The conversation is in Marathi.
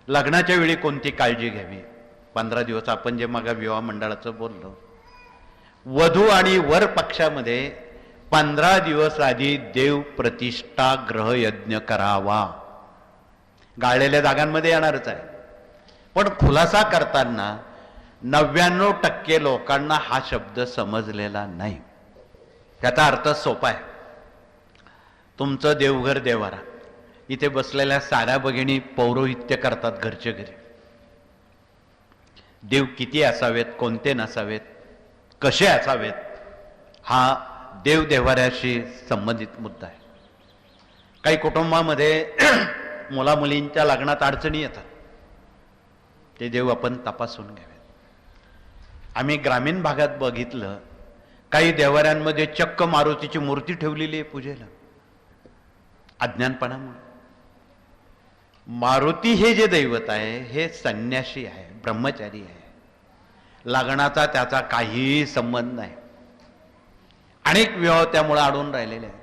लग्नाच्या वेळी कोणती काळजी घ्यावी. 15 दिवस आपण जे मग विवाह मंडळाचं बोललो, वधू आणि वर पक्षामध्ये 15 दिवस आधी देव प्रतिष्ठा ग्रहयज्ञ करावा. गाळलेल्या जागांमध्ये येणारच आहे, पण खुलासा करताना 99% लोकांना हा शब्द समजलेला नाही. त्याचा अर्थ सोपा आहे. तुमचं देवघर देवारा, इथे बसलेल्या साऱ्या भगिनी पौरोहित्य करतात घरचे घरी. देव किती असावेत, कोणते नसावेत, कसे असावेत, हा देव देवाऱ्याशी संबंधित मुद्दा आहे. काही कुटुंबामध्ये मुलामुलींच्या लग्नात अडचणी येतात, ते देव आपण तपासून घ्यावेत. आम्ही ग्रामीण भागात बघितलं, काही देवाऱ्यांमध्ये चक्क मारुतीची मूर्ती ठेवलेली आहे पूजेला, अज्ञानपणामुळे. मारुती हे जे दैवत आहे हे संन्यासी आहे, ब्रह्मचारी आहे. लग्नाचा त्याचा काहीही संबंध नाही. अनेक विवाह त्यामुळे अडून राहिलेले आहेत.